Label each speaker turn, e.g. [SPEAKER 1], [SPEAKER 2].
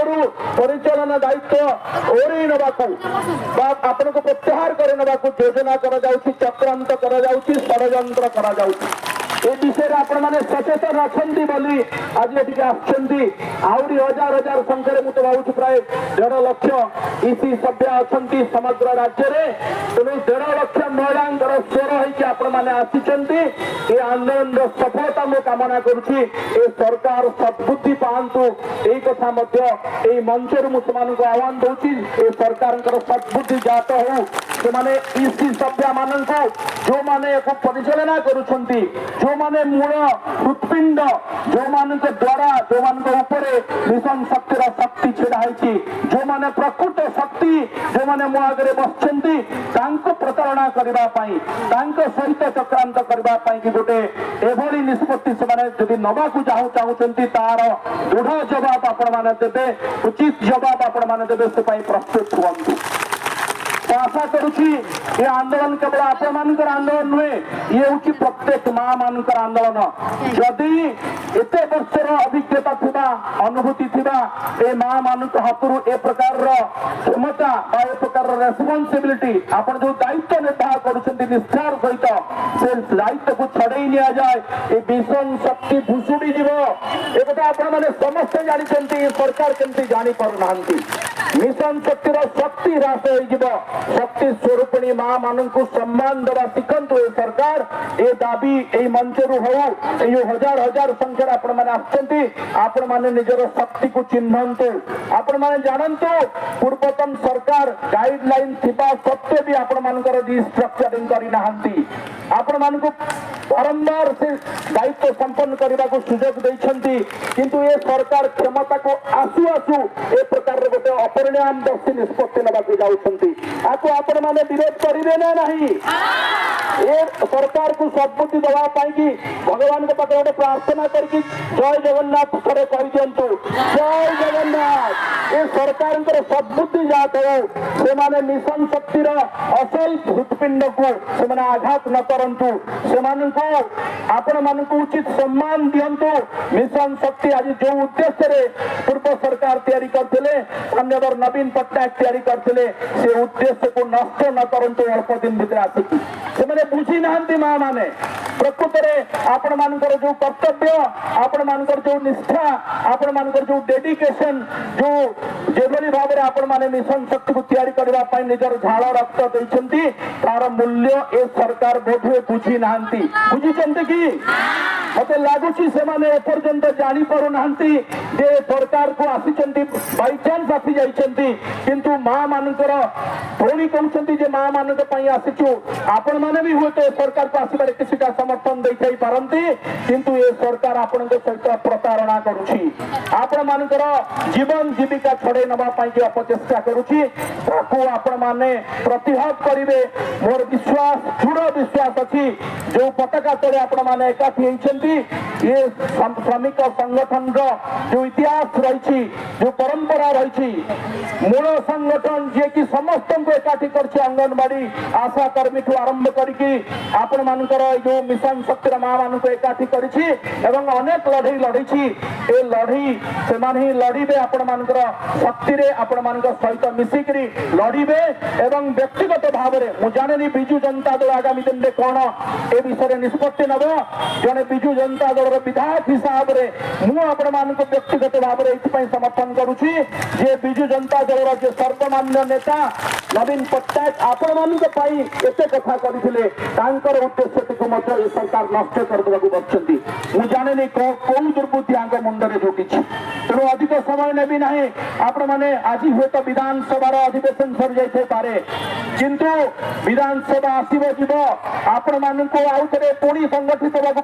[SPEAKER 1] दायित्व परिचालना दायित्व ओरे नबाकू आपण को प्रत्याहार करे नबाकू योजना करा जाउची चक्रांत करा जाउची षडयंत्र करा जाउची ए विषय आपण माने सचेतन अछंती बोली आज एटिके आछंती आउरी हजार हजार संख्या रे मुतो भावुछु प्राय 1.5 लाख इसी सभ्य अछंती समग्र राज्य रे तेणु 1.5 लाख महिलांकर स्वर होइछि आपण माने आछिचंती ए आंदोलन रो सफलता मो कामना करूछि ए सरकार सद्बुद्धि पांतु एई कथा मध्य एई मंच रे मुसमान को आह्वान दउछि ए सरकारंकर सद्बुद्धि जात हो से माने इसी सभ्य मानन को जो माने को परिचालना करूछंती जो माने मूल हृत्पिंड जो मान द्वारा जो मान ऊपर मिशन शक्तिर शक्ति छिड़ा है जो माने प्रकृत शक्ति जो माने मो आगे बसचंती तांको प्रतारणा करबा पई तांको सहित चक्रांत करबा पई कि गोटे एभली निष्पत्ति से माने जदि नबा को चाहूचंती तार दृढ़ जवाब आपण माने देबे उचित जवाब आपण माने देबे से पई प्रस्तुत हुअंतु आशा करुची ये आंदोलन केवल आपण मानकर आंदोलन नुहे ये होची प्रत्येक मां मानकर आंदोलन जदि एते वर्षर अभिज्ञता थिबा अनुभूति थिबा ए मां मानक हातुरु ए प्रकार रो क्षमता बा ए प्रकार रो रेस्पोंसिबिलिटी आपण जो दायित्व निर्वाह करूछंती निष्ठार सहित से दायित्व को छड़ेई निया जाए ए मिशन शक्ति भुसुडी जीवो ए कथा आपण माने समस्त जानि चंती सरकार केंती जानि पर नाहंती मिशन शक्तिर शक्ति ह्रास होई जीवो शक्ति स्वरूपिणी मां मान को सम्मान देवा शिखंतु ए सरकार ए दाबी ए मंचरु हो ए हजार हजार संख्या आपण माने आछंती आपण माने निजर शक्ति को चिन्हंतु आपण माने जानंतु पूर्वतन सरकार गाइडलाइन थिबा सत्य भी आपण मानकर रिस्ट्रक्चरिंग करि नाहंती आपण मान को बारंबार से दायित्व संपन्न करने को सुजोग देछंती किंतु ए सरकार क्षमता को आसु आसु ए प्रकार रे गोटे अपरिणाम दर्शी निष्पत्ति नबा को जाउछंती आको आपण माने विरोध करिवे ना नहीं ए सरकार को सद्बुद्धि दवा पाई कि भगवान के पाखे गोटे प्रार्थना करके जय जगन्नाथ थरे कहि दियंतु जय जगन्नाथ ए सरकार के सद्बुद्धि जात हो से माने मिशन शक्ति रो असल हृत्पिंड को से माने आघात न करंतु से माने को आपण मान को उचित सम्मान दियंतु मिशन शक्ति आज जो उद्देश्य रे पूर्व सरकार तैयारी करथिले अन्यवर नवीन पट्टनायक तैयारी करथिले से उद्देश्य को नष्ट न करंतु अल्प दिन भीतर आसिकी से माने बुझी नाहंती मां माने प्रकृत रे आपण मानकर जो कर्तव्य आपण मानकर जो निष्ठा आपण मानकर जो डेडिकेशन जो जेभली भाबरे आपण माने मिशन शक्ति को तैयारी करबा पई निजर झाळ रक्त दैछंती तार मूल्य ए सरकार बोधे बुझी नाहंती बुझी चंते की मते लागुची से माने एपर्यंत जानि परो नाहंती जे सरकार को आसीचंती बाय चांस आसी जाइचंती किंतु मां मानकर थोड़ी कहउचंती जे मां मानक पई आसीचु आपण माने भी होतो सरकार को आसीबारे किछिटा समर्थन दैथाई पारंती किंतु ए सरकार आपण के सहित प्रतारणा करूची आपण मानकर जीवन जीविका छड़े नबा पई जे अपचेष्टा करूची ताको आपण माने प्रतिहत करिवे मोर विश्वास दृढ़ विश्वास अछि जो पताका तले आपण माने एकाठी हेचंती ये श्रमिक संगठन रो जो इतिहास रही जो परंपरा रही मूल संगठन जे कि समस्त को एकाठी करछि अंगनवाड़ी आशा कर्मी ठू आरंभ करके आपण मानकर जो मिशन शक्ति मां मान को एकाठी करछि एवं अनेक लड़ई लड़ीछि ए लड़ई से माने लड़ीबे आपण मानकर शक्ति रे आपण मानकर सहित मिसिकरी लड़ीबे एवं व्यक्तिगत भाव रे मु जानेनी बिजू जनता दल आगामी दिन रे कोन ए विषय निष्पत्ति नबो जने बिजू जनता दल विधायक हिसाब रे मु आपण मान को व्यक्तिगत भाव रे इथपई समर्थन करूछि जे बिजू जनता दल रो जे सर्वमान्य नेता नवीन पट्टनायक आपण मान को पई एते कथा करिथिले तांकर उद्देश्य को मत सरकार नष्ट कर देबा को बचछंती मु जाने नै को दुर्बुद्धि आंग मुंड रे जोटिछि तेणु अधिक समय नेबी नाही आपण माने आज होत विधानसभा रो अधिवेशन सर जाइथे पारे किंतु विधानसभा आसीबो जीवो आपण मान को आउतरे पुणी संगठित होबा